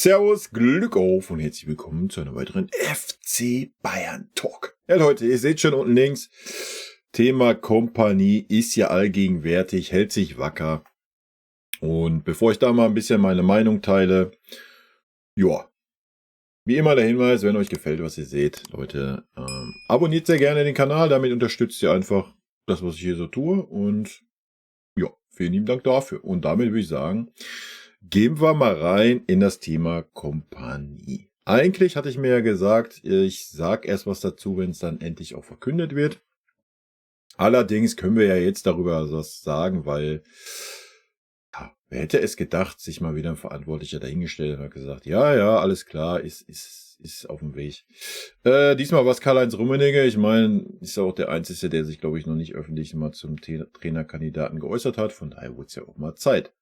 Servus, Glück auf und herzlich willkommen zu einer weiteren FC Bayern Talk. Ja Leute, ihr seht schon unten links, Thema Kompanie ist ja allgegenwärtig, hält sich wacker. Und bevor ich da mal ein bisschen meine Meinung teile, ja, wie immer der Hinweis, wenn euch gefällt, was ihr seht, Leute, abonniert sehr gerne den Kanal, damit unterstützt ihr einfach das, was ich hier so tue und ja, vielen lieben Dank dafür. Und damit würde ich sagen, gehen wir mal rein in das Thema Kompanie. Eigentlich hatte ich mir ja gesagt, ich sage erst was dazu, wenn es dann endlich auch verkündet wird. Allerdings können wir ja jetzt darüber was sagen, weil, ja, wer hätte es gedacht, sich mal wieder ein Verantwortlicher dahingestellt und hat gesagt, ja, alles klar, ist auf dem Weg. Diesmal war es Karl-Heinz Rummenigge. Ich meine, ist ja auch der Einzige, der sich, glaube ich, noch nicht öffentlich mal zum Trainerkandidaten geäußert hat. Von daher wurde es ja auch mal Zeit.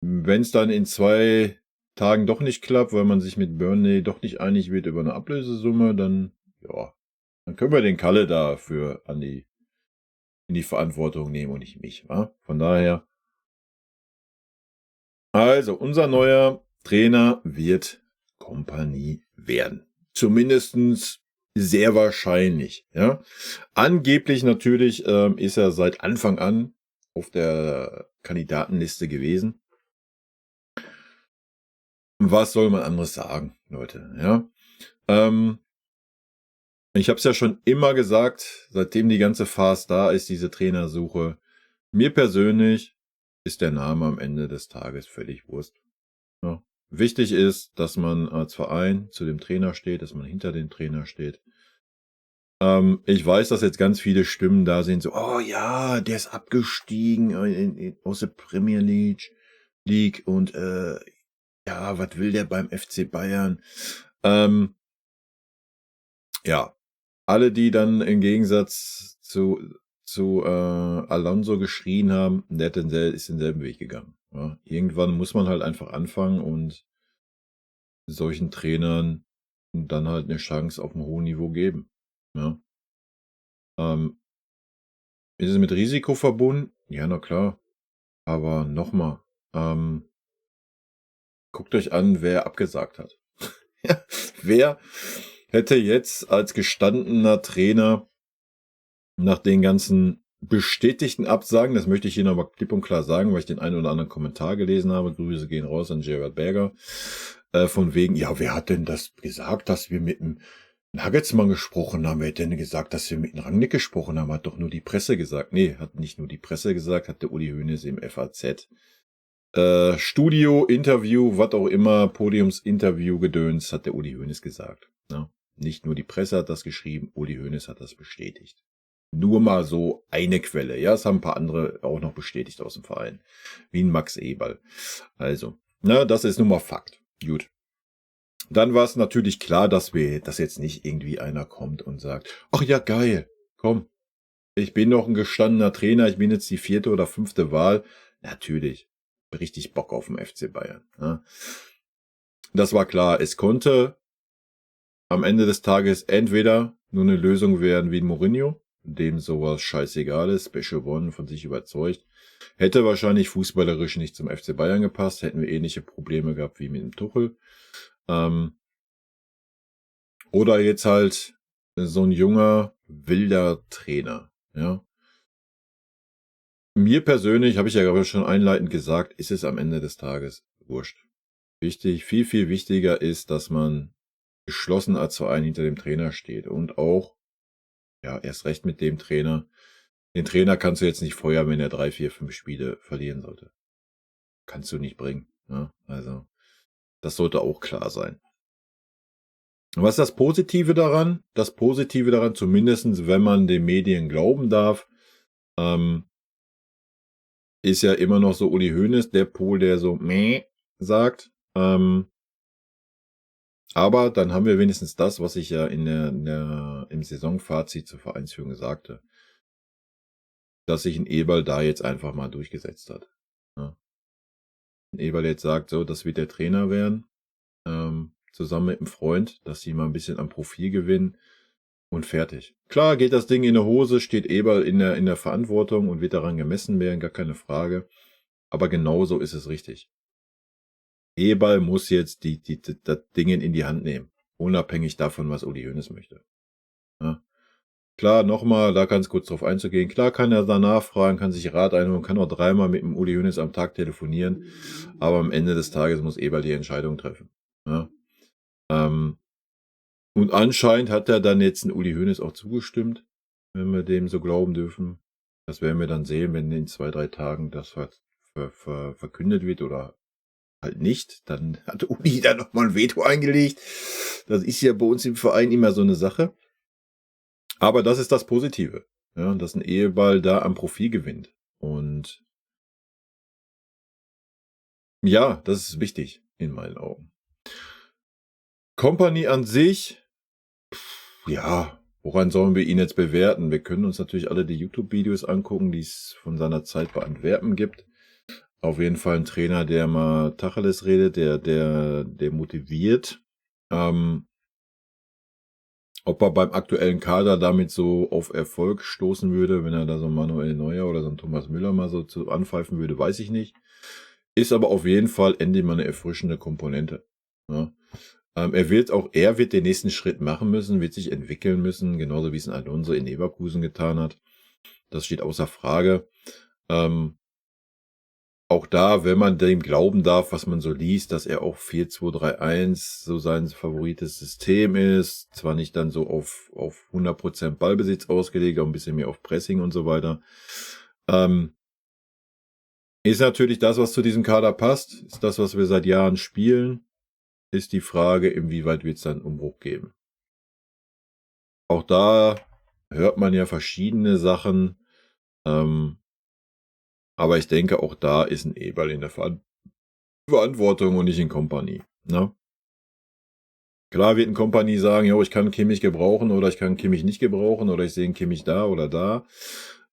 Wenn es dann in 2 Tagen doch nicht klappt, weil man sich mit Burnley doch nicht einig wird über eine Ablösesumme, dann, ja, dann können wir den Kalle dafür in die Verantwortung nehmen und nicht mich, wa? Von daher. Also, unser neuer Trainer wird Kompanie werden. Zumindestens sehr wahrscheinlich, ja. Angeblich natürlich ist er seit Anfang an auf der Kandidatenliste gewesen. Was soll man anderes sagen, Leute, ja? Ich habe es ja schon immer gesagt, seitdem die ganze Farce da ist, diese Trainersuche. Mir persönlich ist der Name am Ende des Tages völlig Wurst. Ja. Wichtig ist, dass man als Verein zu dem Trainer steht, dass man hinter dem Trainer steht. Ich weiß, dass jetzt ganz viele Stimmen da sind, so, oh ja, der ist abgestiegen aus der Premier League und ja, was will der beim FC Bayern? Ja, alle, die dann im Gegensatz zu Alonso geschrien haben, ist denselben Weg gegangen. Ja. Irgendwann muss man halt einfach anfangen und solchen Trainern dann halt eine Chance auf einem hohen Niveau geben. Ja. Ist es mit Risiko verbunden? Ja, na klar. Aber nochmal, guckt euch an, wer abgesagt hat. Wer hätte jetzt als gestandener Trainer nach den ganzen bestätigten Absagen, das möchte ich hier nochmal klipp und klar sagen, weil ich den einen oder anderen Kommentar gelesen habe, Grüße gehen raus an Gerard Berger, von wegen, ja, wer hat denn das gesagt, dass wir mit dem Nagelsmann gesprochen haben? Wer hat denn gesagt, dass wir mit dem Rangnick gesprochen haben? Hat doch nur die Presse gesagt. Nee, hat nicht nur die Presse gesagt, hat der Uli Hoeneß im FAZ Studio, Interview, was auch immer, Podiumsinterview gedöns, hat der Uli Hoeneß gesagt. Ja? Nicht nur die Presse hat das geschrieben, Uli Hoeneß hat das bestätigt. Nur mal so eine Quelle. Ja, es haben ein paar andere auch noch bestätigt aus dem Verein. Wie ein Max Eberl. Also, das ist nun mal Fakt. Gut. Dann war es natürlich klar, dass jetzt nicht irgendwie einer kommt und sagt, ach ja, geil, komm, ich bin doch ein gestandener Trainer, ich bin jetzt die 4. oder 5. Wahl. Natürlich, richtig Bock auf den FC Bayern. Ja. Das war klar, es konnte am Ende des Tages entweder nur eine Lösung werden wie ein Mourinho, dem sowas scheißegal ist, Special One von sich überzeugt. Hätte wahrscheinlich fußballerisch nicht zum FC Bayern gepasst, hätten wir ähnliche Probleme gehabt wie mit dem Tuchel. Oder jetzt halt so ein junger, wilder Trainer. Ja. Mir persönlich, habe ich ja gerade schon einleitend gesagt, ist es am Ende des Tages wurscht. Wichtig, viel, viel wichtiger ist, dass man geschlossen als Verein hinter dem Trainer steht und auch, ja, erst recht mit dem Trainer. Den Trainer kannst du jetzt nicht feuern, wenn er 3, 4, 5 Spiele verlieren sollte. Kannst du nicht bringen. Ja? Also, das sollte auch klar sein. Was ist das Positive daran? Das Positive daran, zumindest wenn man den Medien glauben darf, ist ja immer noch so Uli Hoeneß, der Pol, der so sagt. Aber dann haben wir wenigstens das, was ich ja im Saisonfazit zur Vereinsführung sagte, dass sich ein Eberl da jetzt einfach mal durchgesetzt hat. Ja. Ein Eberl jetzt sagt, so, das wird der Trainer werden, zusammen mit einem Freund, dass sie mal ein bisschen am Profil gewinnen und fertig. Klar geht das Ding in der Hose, steht Eberl in der Verantwortung und wird daran gemessen werden, gar keine Frage. Aber genauso ist es richtig. Eberl muss jetzt das Ding in die Hand nehmen. Unabhängig davon, was Uli Hoeneß möchte. Ja. Klar, nochmal, da ganz kurz drauf einzugehen. Klar kann er da nachfragen, kann sich Rat einholen, kann auch 3-mal mit dem Uli Hoeneß am Tag telefonieren. Aber am Ende des Tages muss Eberl die Entscheidung treffen. Ja. Und anscheinend hat er dann jetzt ein Uli Hoeneß auch zugestimmt, wenn wir dem so glauben dürfen. Das werden wir dann sehen, wenn in 2-3 Tagen das verkündet wird oder halt nicht. Dann hat Uli da nochmal ein Veto eingelegt. Das ist ja bei uns im Verein immer so eine Sache. Aber das ist das Positive, ja, dass ein Eheball da am Profil gewinnt. Und ja, das ist wichtig in meinen Augen. Kompany an sich, ja, woran sollen wir ihn jetzt bewerten? Wir können uns natürlich alle die YouTube-Videos angucken, die es von seiner Zeit bei Antwerpen gibt. Auf jeden Fall ein Trainer, der mal Tacheles redet, der motiviert. Ob er beim aktuellen Kader damit so auf Erfolg stoßen würde, wenn er da so einen Manuel Neuer oder so einen Thomas Müller mal so anpfeifen würde, weiß ich nicht. Ist aber auf jeden Fall endlich mal eine erfrischende Komponente. Ja. Er wird den nächsten Schritt machen müssen, wird sich entwickeln müssen, genauso wie es ein Alonso in Leverkusen getan hat. Das steht außer Frage. Auch da, wenn man dem glauben darf, was man so liest, dass er auch 4-2-3-1 so sein favorites System ist, zwar nicht dann so auf 100% Ballbesitz ausgelegt, auch ein bisschen mehr auf Pressing und so weiter. Ist natürlich das, was zu diesem Kader passt, ist das, was wir seit Jahren spielen, ist die Frage, inwieweit wird es dann einen Umbruch geben. Auch da hört man ja verschiedene Sachen, aber ich denke, auch da ist ein Eberl in der Verantwortung und nicht in Kompany. Ne? Klar wird ein Kompany sagen, jo, ich kann Kimmich gebrauchen oder ich kann Kimmich nicht gebrauchen oder ich sehe einen Kimmich da oder da.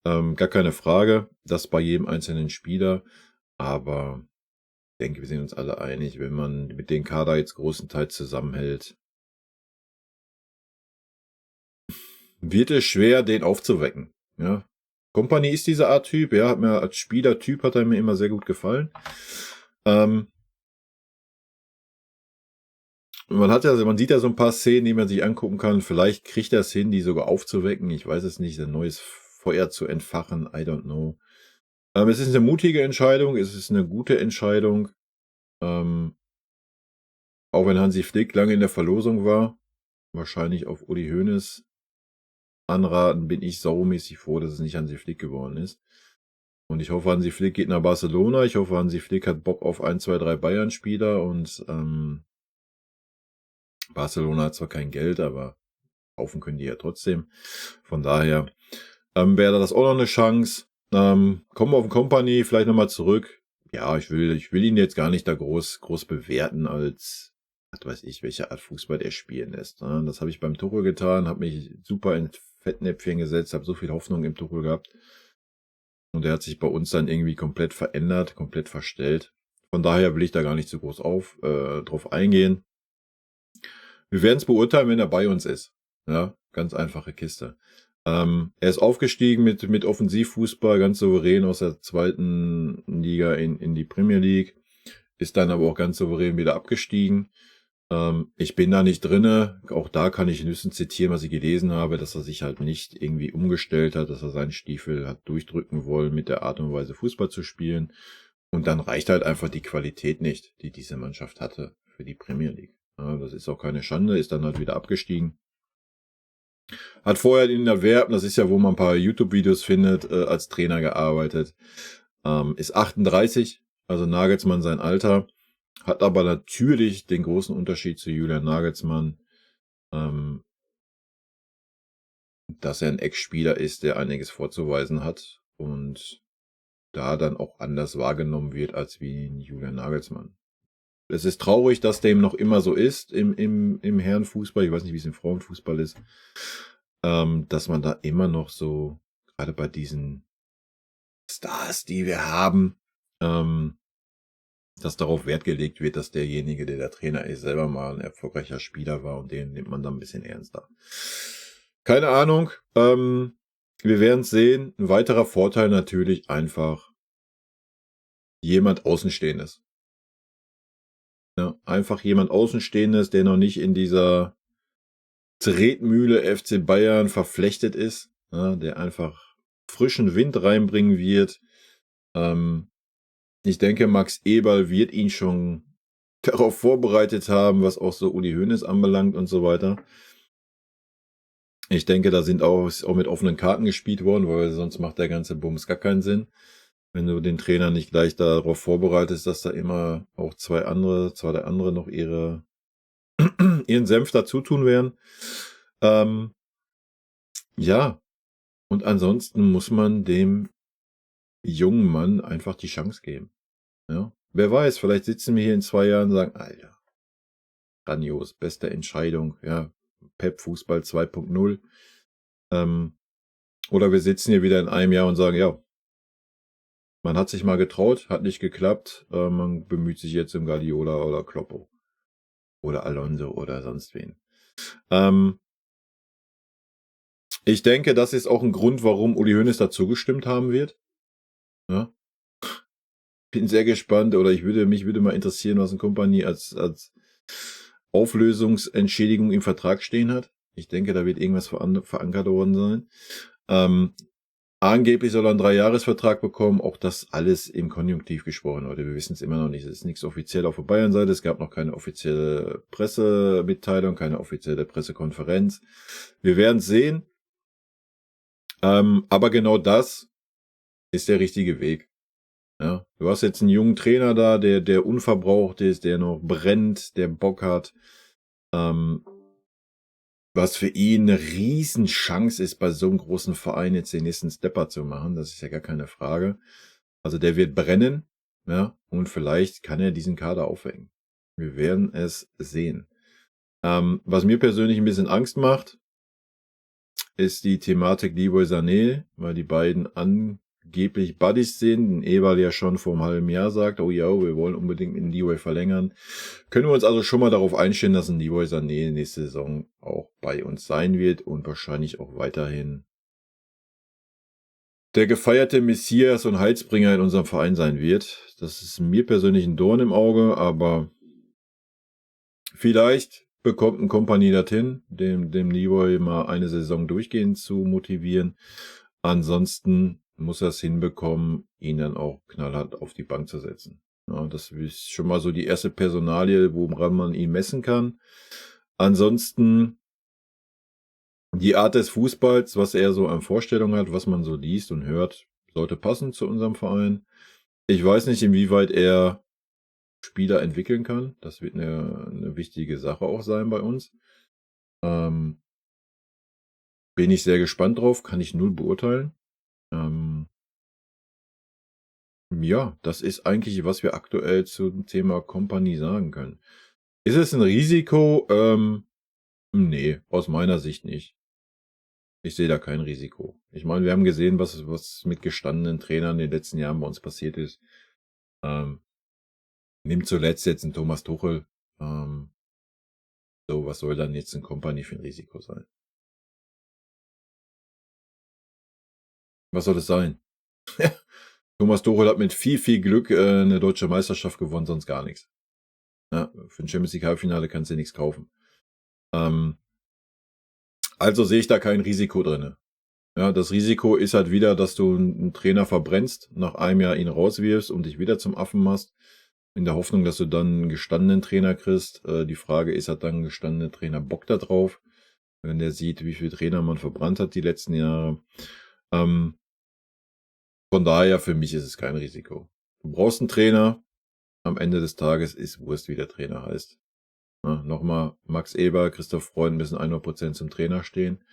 Gar keine Frage, das bei jedem einzelnen Spieler. Aber ich denke, wir sind uns alle einig, wenn man mit dem Kader jetzt großenteils zusammenhält, wird es schwer, den aufzuwecken. Ja. Kompany ist diese Art Typ, ja, hat mir als Spielertyp hat er mir immer sehr gut gefallen. Man sieht ja so ein paar Szenen, die man sich angucken kann. Vielleicht kriegt er es hin, die sogar aufzuwecken. Ich weiß es nicht, ein neues Feuer zu entfachen. I don't know. Es ist eine mutige Entscheidung. Es ist eine gute Entscheidung. Auch wenn Hansi Flick lange in der Verlosung war, wahrscheinlich auf Uli Hoeneß anraten, bin ich saumäßig froh, dass es nicht Hansi Flick geworden ist. Und ich hoffe, Hansi Flick geht nach Barcelona. Ich hoffe, Hansi Flick hat Bock auf 1, 2, 3 Bayern-Spieler. Und Barcelona hat zwar kein Geld, aber kaufen können die ja trotzdem. Von daher wäre das auch noch eine Chance. Kommen wir auf den Kompany, vielleicht nochmal zurück. Ja, ich will ihn jetzt gar nicht da groß bewerten als, was weiß ich, welche Art Fußball er spielen lässt. Ne? Das habe ich beim Tuchel getan, habe mich super in Fettnäpfchen gesetzt, habe so viel Hoffnung im Tuchel gehabt. Und er hat sich bei uns dann irgendwie komplett verändert, komplett verstellt. Von daher will ich da gar nicht so groß drauf eingehen. Wir werden es beurteilen, wenn er bei uns ist. Ja, ganz einfache Kiste. Er ist aufgestiegen mit Offensivfußball, ganz souverän aus der 2. Liga in die Premier League. Ist dann aber auch ganz souverän wieder abgestiegen. Ich bin da nicht drinne. Auch da kann ich höchstens zitieren, was ich gelesen habe, dass er sich halt nicht irgendwie umgestellt hat, dass er seinen Stiefel hat durchdrücken wollen, mit der Art und Weise Fußball zu spielen. Und dann reicht halt einfach die Qualität nicht, die diese Mannschaft hatte für die Premier League. Ja, das ist auch keine Schande, ist dann halt wieder abgestiegen. Hat vorher in der Werben, das ist ja, wo man ein paar YouTube-Videos findet, als Trainer gearbeitet. Ist 38, also Nagelsmann sein Alter. Hat aber natürlich den großen Unterschied zu Julian Nagelsmann, dass er ein Ex-Spieler ist, der einiges vorzuweisen hat und da dann auch anders wahrgenommen wird als wie Julian Nagelsmann. Es ist traurig, dass dem noch immer so ist im Herrenfußball. Ich weiß nicht, wie es im Frauenfußball ist. Dass man da immer noch so, gerade bei diesen Stars, die wir haben, dass darauf Wert gelegt wird, dass derjenige, der der Trainer ist, selber mal ein erfolgreicher Spieler war und den nimmt man dann ein bisschen ernster. Keine Ahnung. Wir werden es sehen. Ein weiterer Vorteil natürlich einfach jemand Außenstehendes. Ja, einfach jemand Außenstehendes, der noch nicht in dieser Tretmühle FC Bayern verflechtet ist, ja, der einfach frischen Wind reinbringen wird. Ich denke, Max Eberl wird ihn schon darauf vorbereitet haben, was auch so Uli Hoeneß anbelangt und so weiter. Ich denke, da ist auch mit offenen Karten gespielt worden, weil sonst macht der ganze Bums gar keinen Sinn. Wenn du den Trainer nicht gleich darauf vorbereitest, dass da immer auch zwei der andere noch ihren Senf dazu tun werden. Ja, und ansonsten muss man dem jungen Mann einfach die Chance geben. Ja? Wer weiß, vielleicht sitzen wir hier in 2 Jahren und sagen, Alter, grandios, beste Entscheidung, ja, Pep Fußball 2.0. Oder wir sitzen hier wieder in einem Jahr und sagen, ja, man hat sich mal getraut, hat nicht geklappt, man bemüht sich jetzt um Guardiola oder Kloppo oder Alonso oder sonst wen. Ich denke, das ist auch ein Grund, warum Uli Hoeneß dazu gestimmt haben wird. Ja? Bin sehr gespannt, oder mich würde mal interessieren, was ein Kompanie als Auflösungsentschädigung im Vertrag stehen hat. Ich denke, da wird irgendwas verankert worden sein. Angeblich soll er einen 3-Jahres-Vertrag bekommen. Auch das alles im Konjunktiv gesprochen, Leute. Wir wissen es immer noch nicht. Es ist nichts offiziell auf der Bayern-Seite. Es gab noch keine offizielle Pressemitteilung, keine offizielle Pressekonferenz. Wir werden es sehen. Aber genau das ist der richtige Weg. Ja, du hast jetzt einen jungen Trainer da, der unverbraucht ist, der noch brennt, der Bock hat. Was für ihn eine Riesenchance ist, bei so einem großen Verein jetzt den nächsten Stepper zu machen. Das ist ja gar keine Frage. Also der wird brennen, ja, und vielleicht kann er diesen Kader aufhängen. Wir werden es sehen. Was mir persönlich ein bisschen Angst macht, ist die Thematik Leroy Sané, weil die beiden angeblich Buddies sind. Eberl ja schon vor einem halben Jahr sagt, oh ja, wir wollen unbedingt mit Leroy verlängern. Können wir uns also schon mal darauf einstellen, dass ein Leroy Sané nächste Saison auch bei uns sein wird und wahrscheinlich auch weiterhin der gefeierte Messias und Heilsbringer in unserem Verein sein wird. Das ist mir persönlich ein Dorn im Auge, aber vielleicht bekommt ein Kompanie das hin, dem Leroy mal eine Saison durchgehend zu motivieren. Ansonsten muss er es hinbekommen, ihn dann auch knallhart auf die Bank zu setzen. Ja, das ist schon mal so die erste Personalie, woran man ihn messen kann. Ansonsten die Art des Fußballs, was er so an Vorstellungen hat, was man so liest und hört, sollte passen zu unserem Verein. Ich weiß nicht, inwieweit er Spieler entwickeln kann. Das wird eine wichtige Sache auch sein bei uns. Bin ich sehr gespannt drauf, kann ich null beurteilen. Ja, das ist eigentlich, was wir aktuell zum Thema Kompanie sagen können. Ist es ein Risiko? Nee, aus meiner Sicht nicht. Ich sehe da kein Risiko. Ich meine, wir haben gesehen, was mit gestandenen Trainern in den letzten Jahren bei uns passiert ist. Nimm zuletzt jetzt einen Thomas Tuchel. So, was soll dann jetzt ein Kompanie für ein Risiko sein? Was soll es sein? Thomas Tuchel hat mit viel, viel Glück eine deutsche Meisterschaft gewonnen, sonst gar nichts. Ja, für ein Champions League Halbfinale kannst du nichts kaufen. Also sehe ich da kein Risiko drin. Ja, das Risiko ist halt wieder, dass du einen Trainer verbrennst, nach einem Jahr ihn rauswirfst und dich wieder zum Affen machst, in der Hoffnung, dass du dann einen gestandenen Trainer kriegst. Die Frage ist, hat dann ein gestandener Trainer Bock da drauf, wenn der sieht, wie viele Trainer man verbrannt hat die letzten Jahre. Von daher, für mich ist es kein Risiko. Du brauchst einen Trainer. Am Ende des Tages ist Wurst, wie der Trainer heißt. Ja, nochmal, Max Eberl, Christoph Freund müssen 100% zum Trainer stehen.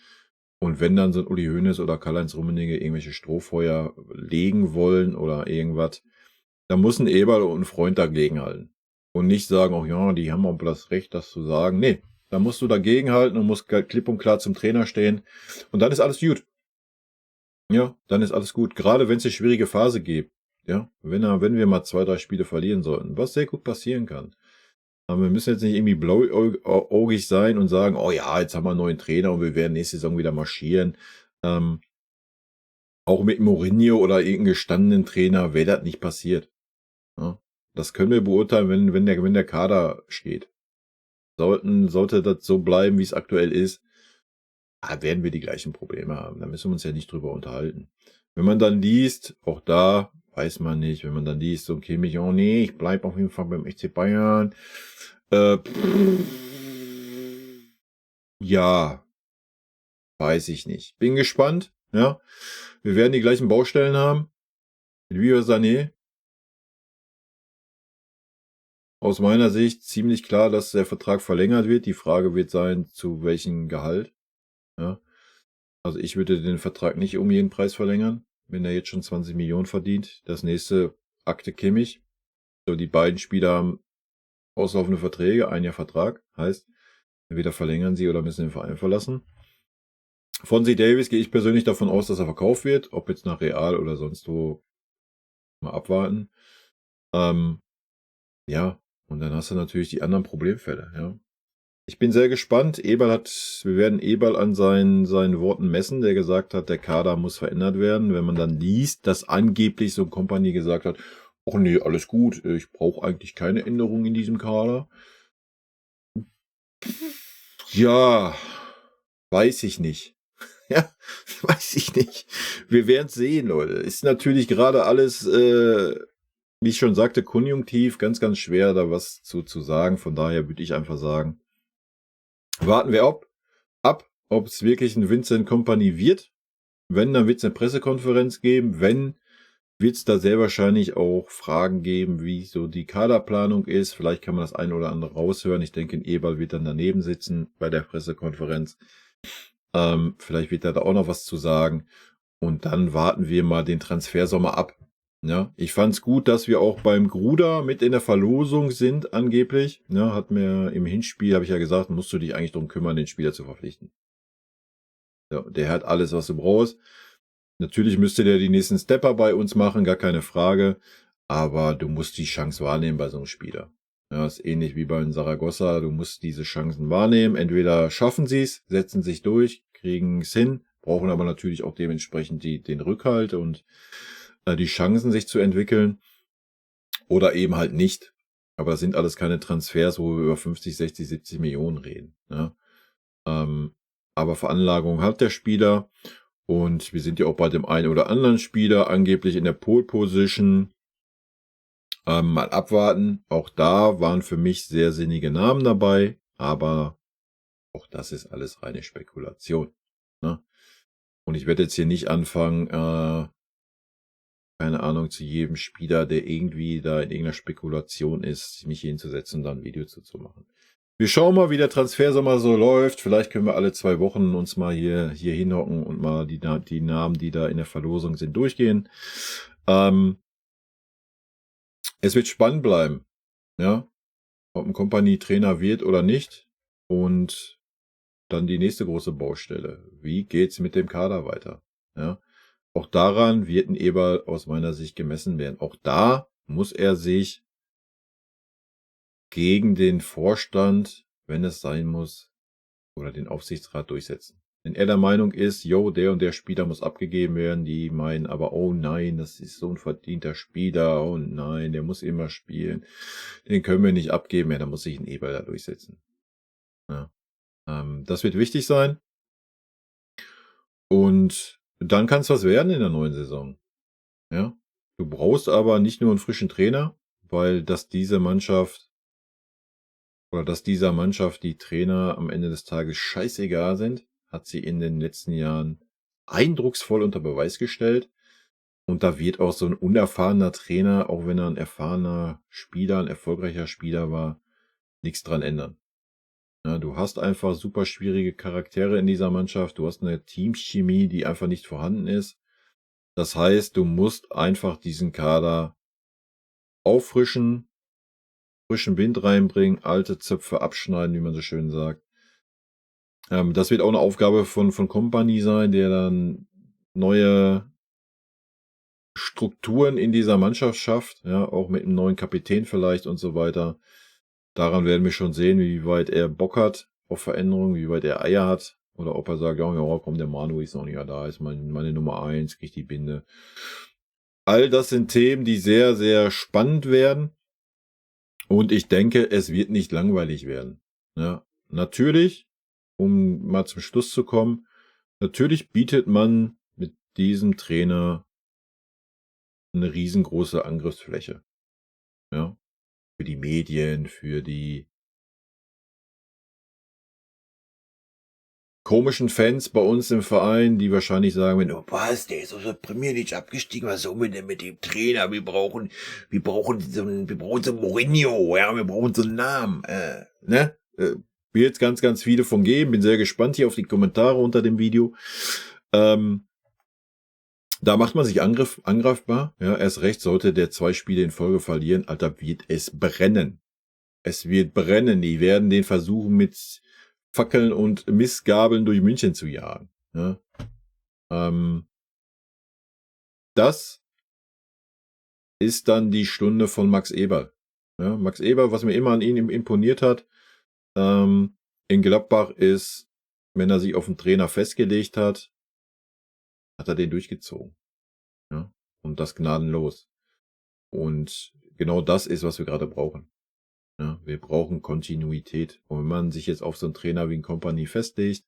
Und wenn dann so ein Uli Hoeneß oder Karl-Heinz Rummenigge irgendwelche Strohfeuer legen wollen oder irgendwas, dann muss ein Eberl und ein Freund dagegenhalten. Und nicht sagen, oh ja, die haben auch das Recht, das zu sagen. Nee, da musst du dagegenhalten und musst klipp und klar zum Trainer stehen. Und dann ist alles gut. Ja, dann ist alles gut. Gerade wenn es eine schwierige Phase gibt. Ja, wenn wir mal 2, 3 Spiele verlieren sollten, was sehr gut passieren kann. Aber wir müssen jetzt nicht irgendwie blauäugig sein und sagen, oh ja, jetzt haben wir einen neuen Trainer und wir werden nächste Saison wieder marschieren. Auch mit Mourinho oder irgendeinem gestandenen Trainer wäre das nicht passiert. Ja? Das können wir beurteilen, wenn der Kader steht. Sollte das so bleiben, wie es aktuell ist, werden wir die gleichen Probleme haben. Da müssen wir uns ja nicht drüber unterhalten. Wenn man dann liest, auch da weiß man nicht, wenn man dann liest, so ein Kimmich, oh nee, ich bleib auf jeden Fall beim FC Bayern. Ja, weiß ich nicht. Bin gespannt, ja. Wir werden die gleichen Baustellen haben. Mit Leroy Sané. Aus meiner Sicht ziemlich klar, dass der Vertrag verlängert wird. Die Frage wird sein, zu welchem Gehalt. Ja. Also ich würde den Vertrag nicht um jeden Preis verlängern, wenn er jetzt schon 20 Millionen verdient. Das nächste Akte Kimmich. So, die beiden Spieler haben auslaufende Verträge, ein Jahr Vertrag. Heißt, entweder verlängern sie oder müssen den Verein verlassen. Fonzie Davies gehe ich persönlich davon aus, dass er verkauft wird. Ob jetzt nach Real oder sonst wo, mal abwarten. Ja, und dann hast du natürlich die anderen Problemfälle, ja. Ich bin sehr gespannt. Wir werden Eberl an seinen Worten messen, der gesagt hat, der Kader muss verändert werden. Wenn man dann liest, dass angeblich so ein Company gesagt hat, ach nee, alles gut, ich brauche eigentlich keine Änderung in diesem Kader. Ja, weiß ich nicht. Ja, weiß ich nicht. Wir werden es sehen, Leute. Ist natürlich gerade alles, wie ich schon sagte, konjunktiv, ganz, ganz schwer, da was zu sagen. Von daher würde ich einfach sagen, warten wir ab, ob es wirklich ein Vincent Kompany wird. Wenn, dann wird es eine Pressekonferenz geben. Wenn, wird es da sehr wahrscheinlich auch Fragen geben, wie so die Kaderplanung ist. Vielleicht kann man das eine oder andere raushören. Ich denke, Eberl wird dann daneben sitzen bei der Pressekonferenz. Vielleicht wird er da auch noch was zu sagen. Und dann warten wir mal den Transfersommer ab. Ja, ich fand's gut, dass wir auch beim Gruder mit in der Verlosung sind, angeblich. Ja, hat mir im Hinspiel, habe ich ja gesagt, musst du dich eigentlich darum kümmern, den Spieler zu verpflichten. Ja, der hat alles, was du brauchst. Natürlich müsste der die nächsten Stepper bei uns machen, gar keine Frage. Aber du musst die Chance wahrnehmen bei so einem Spieler. Ja, ist ähnlich wie bei Saragossa. Du musst diese Chancen wahrnehmen. Entweder schaffen sie es, setzen sich durch, kriegen es hin, brauchen aber natürlich auch dementsprechend den Rückhalt und die Chancen, sich zu entwickeln. Oder eben halt nicht. Aber das sind alles keine Transfers, wo wir über 50, 60, 70 Millionen reden. Ja. Aber Veranlagung hat der Spieler. Und wir sind ja auch bei dem einen oder anderen Spieler angeblich in der Pole Position. Mal abwarten. Auch da waren für mich sehr sinnige Namen dabei. Aber auch das ist alles reine Spekulation. Ne? Und ich werde jetzt hier nicht anfangen, keine Ahnung, zu jedem Spieler, der irgendwie da in irgendeiner Spekulation ist, mich hinzusetzen und da ein Video zu machen. Wir schauen mal, wie der Transfersommer so läuft. Vielleicht können wir alle 2 Wochen uns mal hier hinhocken und mal die Namen, die da in der Verlosung sind, durchgehen. Es wird spannend bleiben, ja, ob ein Kompanie-Trainer wird oder nicht. Und dann die nächste große Baustelle. Wie geht's mit dem Kader weiter? Ja. Auch daran wird ein Eberl aus meiner Sicht gemessen werden. Auch da muss er sich gegen den Vorstand, wenn es sein muss, oder den Aufsichtsrat durchsetzen. Wenn er der Meinung ist, der und der Spieler muss abgegeben werden, die meinen aber, oh nein, das ist so ein verdienter Spieler, oh nein, der muss immer spielen, den können wir nicht abgeben, ja, dann muss sich ein Eberl da durchsetzen. Ja. Das wird wichtig sein. Und dann kann es was werden in der neuen Saison. Ja. Du brauchst aber nicht nur einen frischen Trainer, weil dieser Mannschaft die Trainer am Ende des Tages scheißegal sind, hat sie in den letzten Jahren eindrucksvoll unter Beweis gestellt. Und da wird auch so ein unerfahrener Trainer, auch wenn er ein erfahrener Spieler, ein erfolgreicher Spieler war, nichts dran ändern. Ja, du hast einfach super schwierige Charaktere in dieser Mannschaft. Du hast eine Teamchemie, die einfach nicht vorhanden ist. Das heißt, du musst einfach diesen Kader auffrischen, frischen Wind reinbringen, alte Zöpfe abschneiden, wie man so schön sagt. Das wird auch eine Aufgabe von Kompany sein, der dann neue Strukturen in dieser Mannschaft schafft, ja, auch mit einem neuen Kapitän vielleicht und so weiter. Daran werden wir schon sehen, wie weit er Bock hat auf Veränderungen, wie weit er Eier hat. Oder ob er sagt, ja, komm, der Manu ist noch nicht da, ist meine Nummer 1, kriegt die Binde. All das sind Themen, die sehr, sehr spannend werden. Und ich denke, es wird nicht langweilig werden. Ja, natürlich, um mal zum Schluss zu kommen, natürlich bietet man mit diesem Trainer eine riesengroße Angriffsfläche. Ja, für die Medien, für die komischen Fans bei uns im Verein, die wahrscheinlich sagen, wenn, oh, was, der ist aus der Premier League abgestiegen, was soll wir denn mit dem Trainer? Wir brauchen so einen Mourinho, ja, wir brauchen so einen Namen, ne? Wird jetzt ganz, ganz viele von geben, bin sehr gespannt hier auf die Kommentare unter dem Video. Da macht man sich angreifbar, ja, erst recht sollte der 2 Spiele in Folge verlieren, Alter, wird es brennen. Es wird brennen, die werden den versuchen mit Fackeln und Mistgabeln durch München zu jagen. Ja. Das ist dann die Stunde von Max Eberl. Ja, Max Eberl, was mir immer an ihm imponiert hat, in Gladbach ist, wenn er sich auf den Trainer festgelegt hat, hat er den durchgezogen. Ja, und das gnadenlos. Und genau das ist, was wir gerade brauchen. Ja, wir brauchen Kontinuität. Und wenn man sich jetzt auf so einen Trainer wie ein Kompanie festlegt,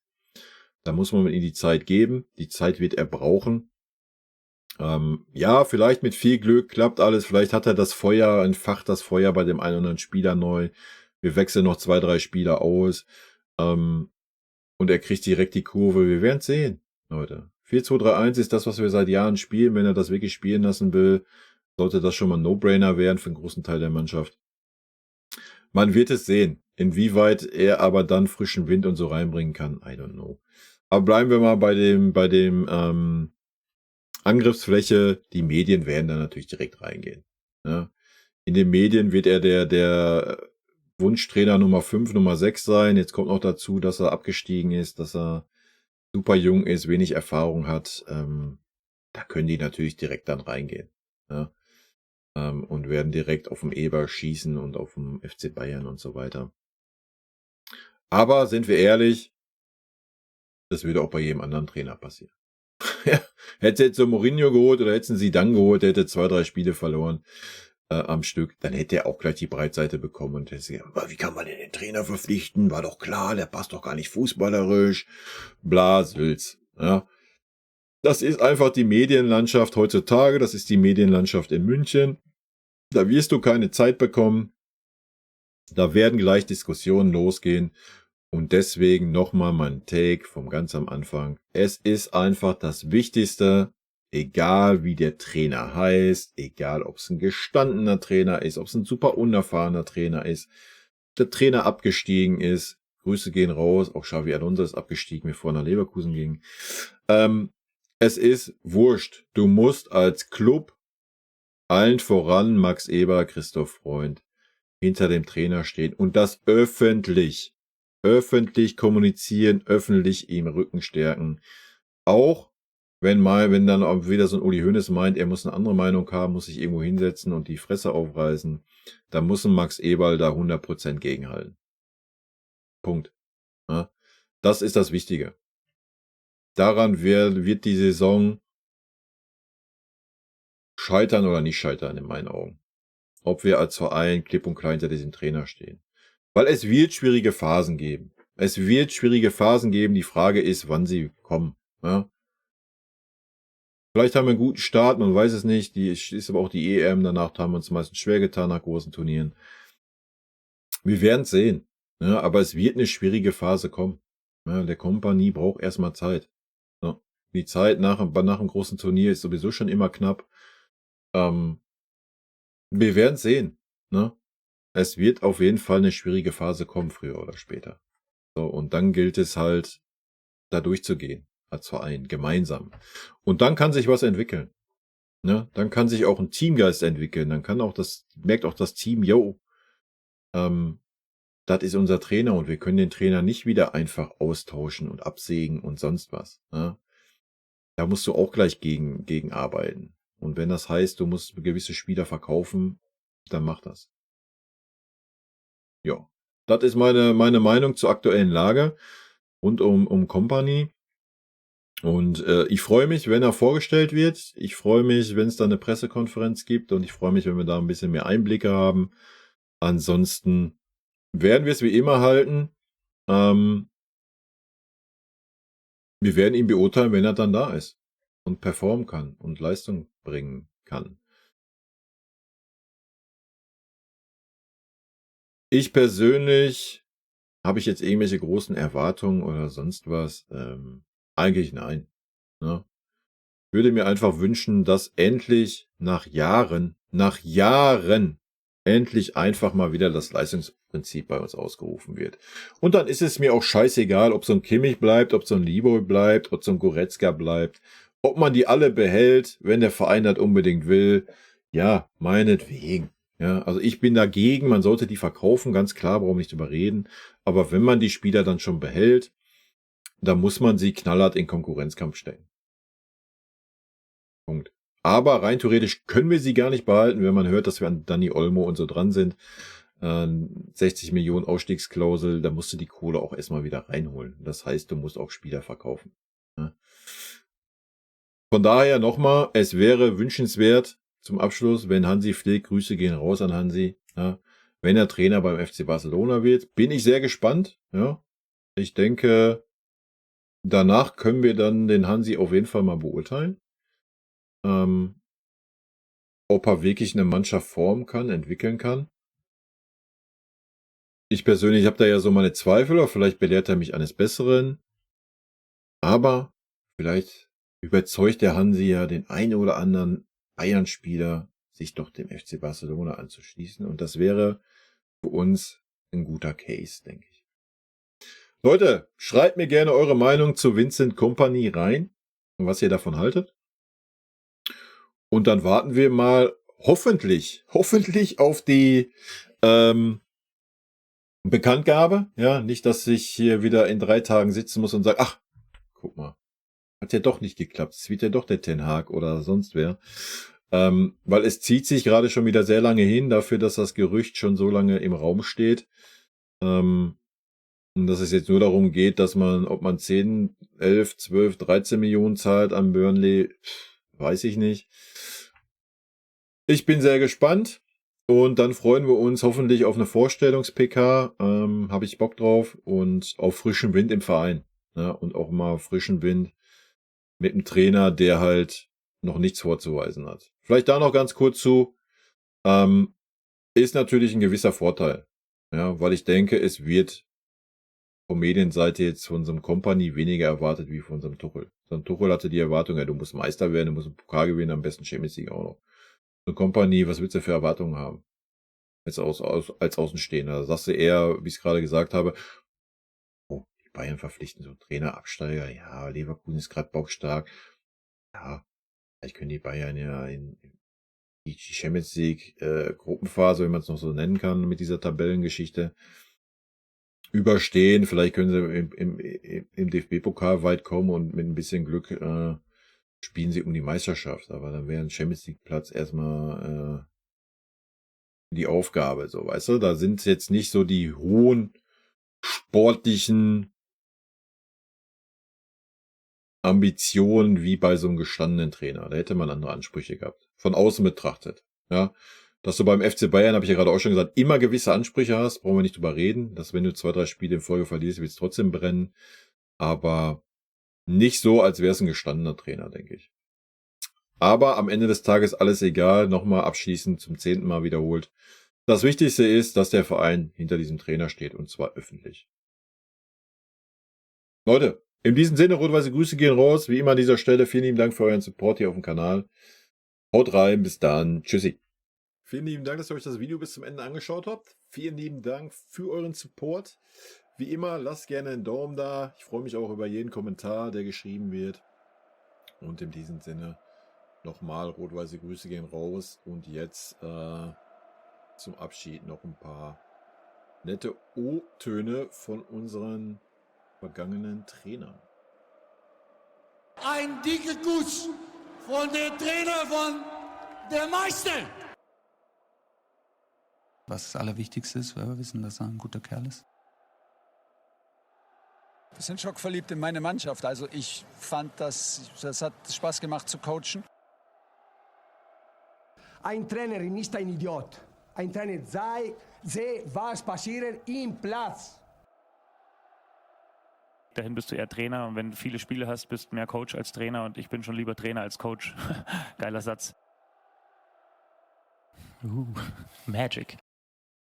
da muss man ihm die Zeit geben. Die Zeit wird er brauchen. Ja, vielleicht mit viel Glück klappt alles. Vielleicht hat er das Feuer, entfacht das Feuer bei dem einen oder anderen Spieler neu. Wir wechseln noch 2, 3 Spieler aus. Und er kriegt direkt die Kurve. Wir werden es sehen, Leute. 4-2-3-1 ist das, was wir seit Jahren spielen. Wenn er das wirklich spielen lassen will, sollte das schon mal ein No-Brainer werden für einen großen Teil der Mannschaft. Man wird es sehen, inwieweit er aber dann frischen Wind und so reinbringen kann. I don't know. Aber bleiben wir mal bei dem Angriffsfläche. Die Medien werden da natürlich direkt reingehen. Ja. In den Medien wird er der Wunschtrainer Nummer 5, Nummer 6 sein. Jetzt kommt noch dazu, dass er abgestiegen ist, dass er super jung ist, wenig Erfahrung hat. Da können die natürlich direkt dann reingehen. Ja. Und werden direkt auf dem Eber schießen und auf dem FC Bayern und so weiter. Aber sind wir ehrlich, das würde auch bei jedem anderen Trainer passieren. Hätte jetzt so Mourinho geholt oder hätten sie dann geholt, der hätte 2, 3 Spiele verloren am Stück, dann hätte er auch gleich die Breitseite bekommen und hätte gesagt, wie kann man denn den Trainer verpflichten? War doch klar, der passt doch gar nicht fußballerisch. Bla, Sülz. Ja. Das ist einfach die Medienlandschaft heutzutage, das ist die Medienlandschaft in München. Da wirst du keine Zeit bekommen. Da werden gleich Diskussionen losgehen. Und deswegen nochmal mein Take vom ganz am Anfang. Es ist einfach das Wichtigste, egal wie der Trainer heißt, egal ob es ein gestandener Trainer ist, ob es ein super unerfahrener Trainer ist, der Trainer abgestiegen ist. Grüße gehen raus, auch Xavi Alonso ist abgestiegen, bevor er nach Leverkusen ging. Es ist wurscht. Du musst als Club allen voran Max Eberl, Christoph Freund hinter dem Trainer stehen und das öffentlich kommunizieren, öffentlich ihm Rücken stärken. Auch wenn dann auch wieder so ein Uli Hoeneß meint, er muss eine andere Meinung haben, muss sich irgendwo hinsetzen und die Fresse aufreißen, da muss ein Max Eberl da 100% gegenhalten. Punkt. Ja, das ist das Wichtige. Daran wird die Saison scheitern oder nicht scheitern in meinen Augen. Ob wir als Verein klipp und klar hinter diesem Trainer stehen. Weil es wird schwierige Phasen geben. Die Frage ist, wann sie kommen. Ja? Vielleicht haben wir einen guten Start, man weiß es nicht. Die ist aber auch die EM. Danach haben wir uns meistens schwer getan nach großen Turnieren. Wir werden es sehen. Ja? Aber es wird eine schwierige Phase kommen. Ja? Der Kompanie braucht erstmal Zeit. Ja? Die Zeit nach einem großen Turnier ist sowieso schon immer knapp. Wir werden es sehen. Ne? Es wird auf jeden Fall eine schwierige Phase kommen, früher oder später. So, und dann gilt es halt, da durchzugehen, als Verein, gemeinsam. Und dann kann sich was entwickeln. Ne? Dann kann sich auch ein Teamgeist entwickeln. Dann merkt auch das Team, das ist unser Trainer und wir können den Trainer nicht wieder einfach austauschen und absägen und sonst was. Ne? Da musst du auch gleich gegen arbeiten. Und wenn das heißt, du musst gewisse Spieler verkaufen, dann mach das. Ja, das ist meine Meinung zur aktuellen Lage rund um Kompany. Und ich freue mich, wenn er vorgestellt wird. Ich freue mich, wenn es da eine Pressekonferenz gibt. Und ich freue mich, wenn wir da ein bisschen mehr Einblicke haben. Ansonsten werden wir es wie immer halten. Wir werden ihn beurteilen, wenn er dann da ist und performen kann und Leistung bringen kann. Ich persönlich, habe ich jetzt irgendwelche großen Erwartungen oder sonst was? Eigentlich nein. Ne? Würde mir einfach wünschen, dass endlich nach Jahren, endlich einfach mal wieder das Leistungsprinzip bei uns ausgerufen wird. Und dann ist es mir auch scheißegal, ob so ein Kimmich bleibt, ob so ein Libor bleibt, ob so ein Goretzka bleibt, ob man die alle behält, wenn der Verein das unbedingt will. Ja, meinetwegen. Ja, also ich bin dagegen, man sollte die verkaufen, ganz klar, brauchen wir nicht drüber reden. Aber wenn man die Spieler dann schon behält, dann muss man sie knallhart in Konkurrenzkampf stellen. Punkt. Aber rein theoretisch können wir sie gar nicht behalten, wenn man hört, dass wir an Dani Olmo und so dran sind. 60 Millionen Ausstiegsklausel, da musst du die Kohle auch erstmal wieder reinholen. Das heißt, du musst auch Spieler verkaufen. Ja. Von daher nochmal, es wäre wünschenswert zum Abschluss, wenn Hansi Flick, Grüße gehen raus an Hansi, ja, wenn er Trainer beim FC Barcelona wird. Bin ich sehr gespannt. Ja. Ich denke, danach können wir dann den Hansi auf jeden Fall mal beurteilen. Ob er wirklich eine Mannschaft formen kann, entwickeln kann. Ich persönlich habe da ja so meine Zweifel, aber vielleicht belehrt er mich eines Besseren. Aber vielleicht überzeugt der Hansi ja den einen oder anderen Bayern-Spieler, sich doch dem FC Barcelona anzuschließen. Und das wäre für uns ein guter Case, denke ich. Leute, schreibt mir gerne eure Meinung zu Vincent Kompany rein und was ihr davon haltet. Und dann warten wir mal hoffentlich auf die Bekanntgabe. Ja, nicht, dass ich hier wieder in 3 Tagen sitzen muss und sage, ach, guck mal, hat ja doch nicht geklappt. Es wird ja doch der Ten Hag oder sonst wer. Weil es zieht sich gerade schon wieder sehr lange hin, dafür, dass das Gerücht schon so lange im Raum steht. Und dass es jetzt nur darum geht, dass ob man 10, 11, 12, 13 Millionen zahlt an Burnley, weiß ich nicht. Ich bin sehr gespannt. Und dann freuen wir uns hoffentlich auf eine Vorstellungs-PK. Habe ich Bock drauf. Und auf frischen Wind im Verein. Ja, und auch mal frischen Wind mit einem Trainer, der halt noch nichts vorzuweisen hat. Vielleicht da noch ganz kurz zu. Ist natürlich ein gewisser Vorteil. Ja, weil ich denke, es wird von Medienseite jetzt von so einem Kompany weniger erwartet wie von so einem Tuchel. So ein Tuchel hatte die Erwartung, ja, du musst Meister werden, du musst einen Pokal gewinnen, am besten Champions League auch noch. So eine Kompany, was willst du für Erwartungen haben? Als Außenstehender. Da sagst du eher, wie ich es gerade gesagt habe, oh, die Bayern verpflichten so Trainerabsteiger. Ja, Leverkusen ist gerade bockstark. Ja, vielleicht können die Bayern ja in die Champions League Gruppenphase, wenn man es noch so nennen kann, mit dieser Tabellengeschichte überstehen. Vielleicht können sie im DFB-Pokal weit kommen und mit ein bisschen Glück spielen sie um die Meisterschaft. Aber dann wäre ein Champions League-Platz erstmal die Aufgabe, so, weißt du? Da sind jetzt nicht so die hohen sportlichen Ambitionen wie bei so einem gestandenen Trainer. Da hätte man andere Ansprüche gehabt. Von außen betrachtet. Ja. Dass du beim FC Bayern, habe ich ja gerade auch schon gesagt, immer gewisse Ansprüche hast, brauchen wir nicht drüber reden. Dass wenn du 2, 3 Spiele in Folge verlierst, wird es trotzdem brennen. Aber nicht so, als wäre es ein gestandener Trainer, denke ich. Aber am Ende des Tages alles egal. Nochmal abschließend zum 10. Mal wiederholt. Das Wichtigste ist, dass der Verein hinter diesem Trainer steht und zwar öffentlich. Leute, in diesem Sinne, rot-weiße Grüße gehen raus. Wie immer an dieser Stelle, vielen lieben Dank für euren Support hier auf dem Kanal. Haut rein, bis dann. Tschüssi. Vielen lieben Dank, dass ihr euch das Video bis zum Ende angeschaut habt. Vielen lieben Dank für euren Support. Wie immer, lasst gerne einen Daumen da. Ich freue mich auch über jeden Kommentar, der geschrieben wird. Und in diesem Sinne nochmal rot-weiße Grüße gehen raus. Und jetzt zum Abschied noch ein paar nette O-Töne von unseren vergangenen Trainern. Ein dicker Kuss von der Trainer von der Meister. Was das Allerwichtigste ist, weil wir wissen, dass er ein guter Kerl ist. Wir sind schockverliebt in meine Mannschaft. Also ich fand, das hat Spaß gemacht zu coachen. Ein Trainer ist nicht ein Idiot. Ein Trainer sei sehe, was passiert im Platz. Dahin bist du eher Trainer und wenn du viele Spiele hast, bist du mehr Coach als Trainer und ich bin schon lieber Trainer als Coach. Geiler Satz. Magic.